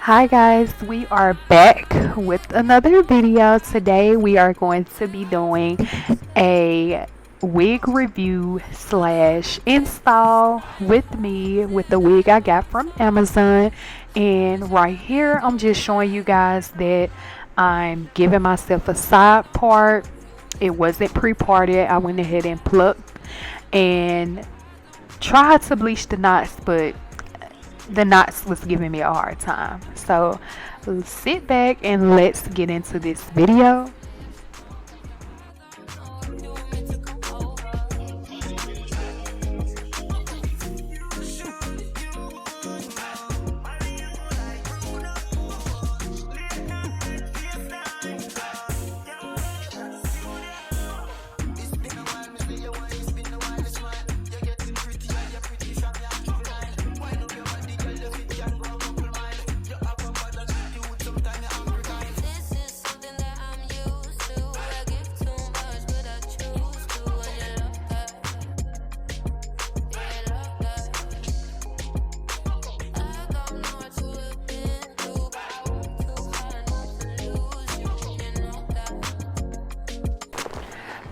Hi guys, we are back with another video. Today we are going to be doing a wig review slash install with me with the wig I got from Amazon. And right here I'm just showing you guys that I'm giving myself a side part. It wasn't pre-parted. I went ahead and plucked and tried to bleach the knots, but the knots was giving me a hard time. So sit back and let's get into this video.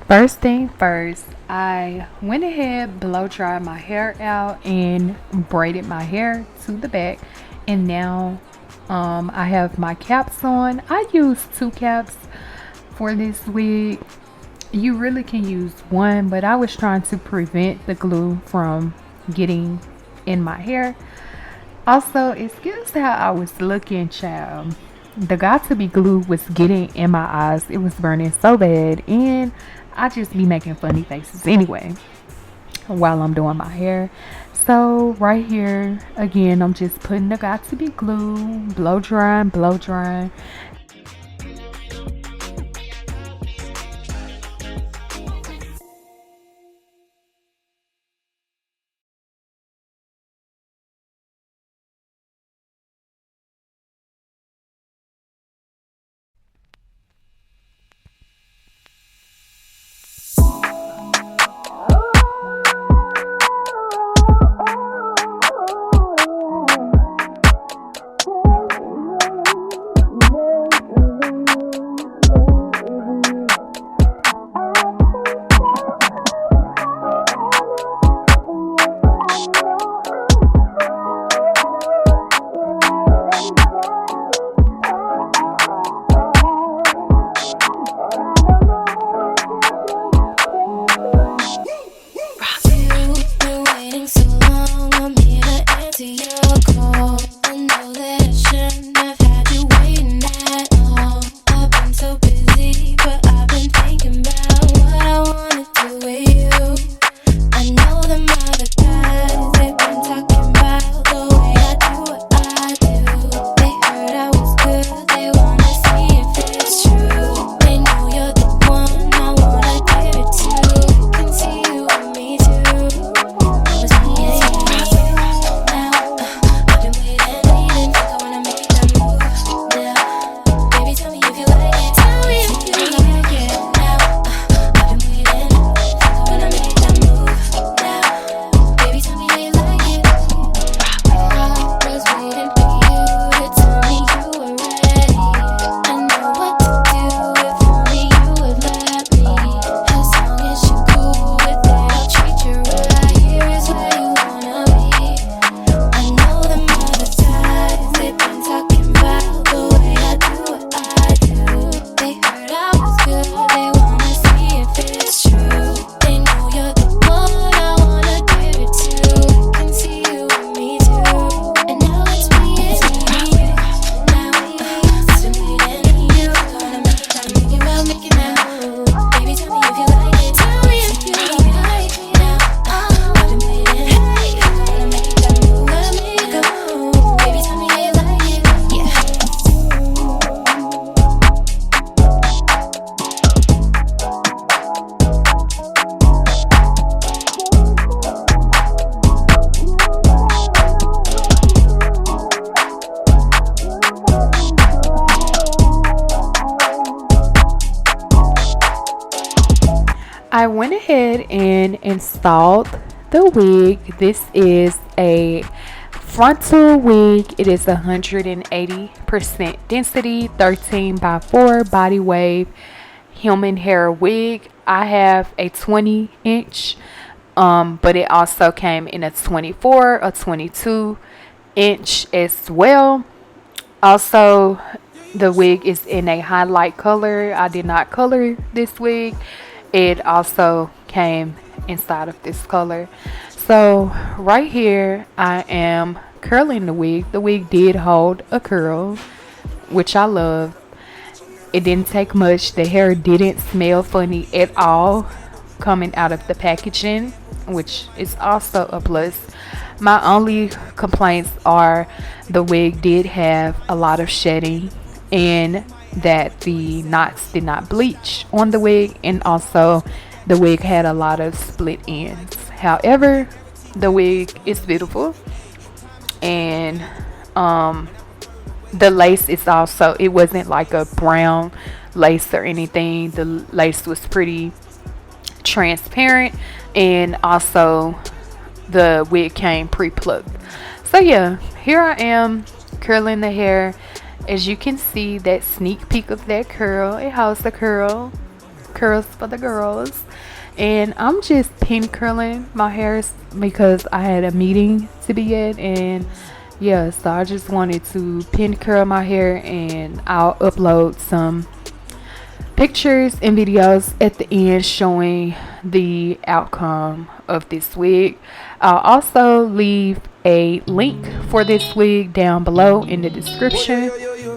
First thing first, I went ahead, blow dried my hair out and braided my hair to the back. And now I have my caps on. I use 2 caps for this wig. You really can use 1, but I was trying to prevent the glue from getting in my hair. Also, excuse how I was looking, child. The got to be glue was getting in my eyes. It was burning so bad, and I just be making funny faces anyway while I'm doing my hair. So right here again, I'm just putting the got to be glue, blow drying, blow drying. I went ahead and installed the wig. This is a frontal wig. It is 180% density, 13 by 4 body wave human hair wig. I have a 20-inch, but it also came in a 24, a 22-inch as well. Also, the wig is in a highlight color. I did not color this wig. It also came inside of this color. So right here I am curling the wig. The wig did hold a curl, which I love. It didn't take much. The hair didn't smell funny at all coming out of the packaging, which is also a plus. My only complaints are the wig did have a lot of shedding, and that the knots did not bleach on the wig, and also the wig had a lot of split ends. However, the wig is beautiful, and the lace is also, it wasn't like a brown lace or anything. The lace was pretty transparent, and also the wig came pre-plucked. So yeah, here I am curling the hair. As you can see, that sneak peek of that curl, it holds the curls for the girls. And I'm just pin curling my hair because I had a meeting to be at, and yeah, so I just wanted to pin curl my hair, and I'll upload some pictures and videos at the end showing the outcome of this wig. I'll also leave a link for this wig down below in the description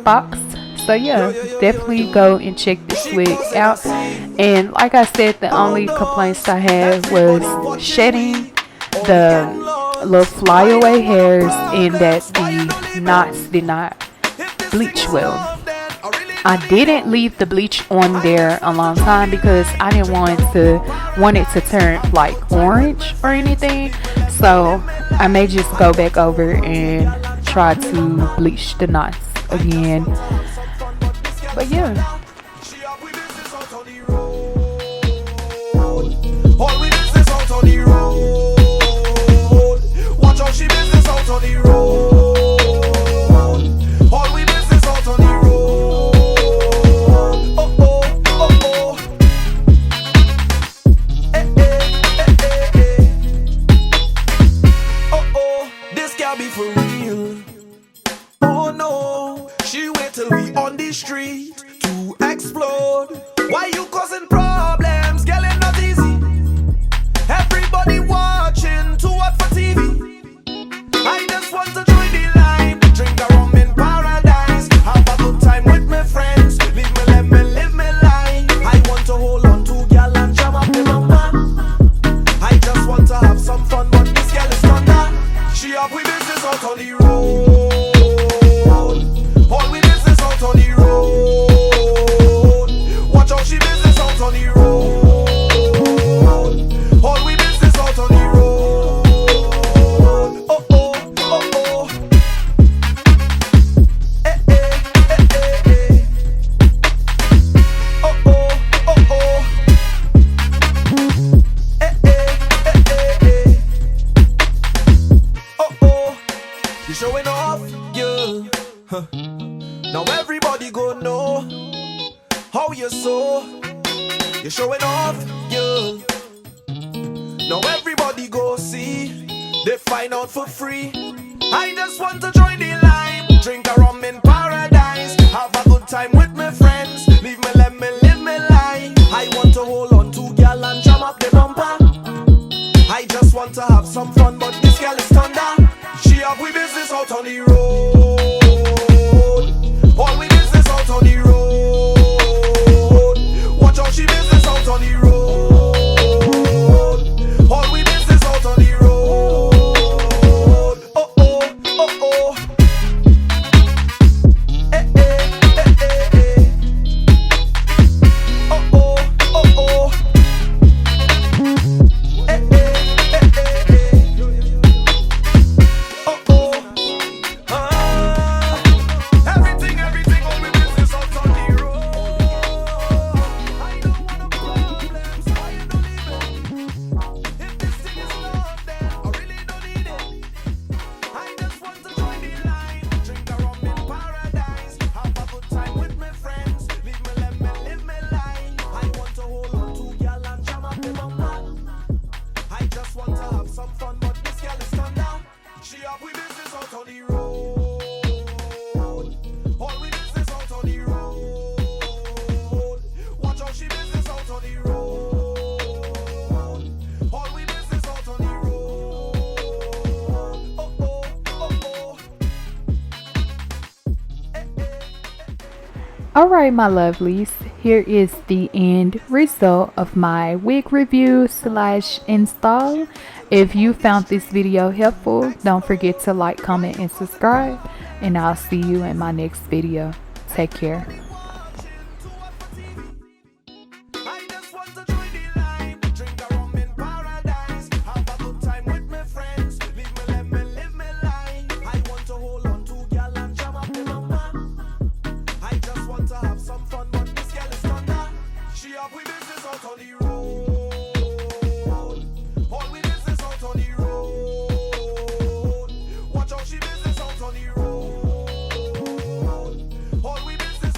box. So yeah, definitely go and check this wig out. And like I said, the only complaints I had was shedding, the little flyaway hairs, and that the knots did not bleach well. I didn't leave the bleach on there a long time because I didn't want it to turn like orange or anything. So I may just go back over and try to bleach the knots again. But yeah. Watch out, she business out on the road. All we business out on the road. Oh oh oh oh. Eh eh eh eh eh. Oh oh, this girl be for real. Oh no, she wait till we on the street to explode. Why you causing problems? Girl, it's not easy. Everybody watching, too hot for TV. I just want to join the line, drink a rum in paradise, have a good time with my friends. Leave me, let me live my life. I want to hold on to girl and jam up the mama. I just want to have some fun, but this girl is thunder. She up with business out on the road. All we business out on the road. Watch out, she business out on the road. All we business out on the road. Oh oh oh oh. Eh eh eh eh eh. Oh oh oh oh. Eh eh eh eh eh. Oh oh. You showing off, yeah. Huh. Now everybody go know how you so. You're showing off, yeah. Now everybody go see. They find out for free. I just want to join the line, drink a rum in paradise, have a good time with my friends. Leave me, let me live my life. I want to hold on to girl and jam up the bumper. I just want to have some fun, but this girl is thunder. She have we business out on the road. All we business out on the road. Watch out, she business out on the road. All we business out on the road. Oh oh oh oh. Eh eh eh eh eh. Oh oh oh oh. Eh eh eh eh eh. Oh oh. Everything, all we business out on the road. I don't want no problems. Alright, my lovelies, here is the end result of my wig review slash install. If you found this video helpful, don't forget to like, comment, and subscribe. And I'll see you in my next video. Take care.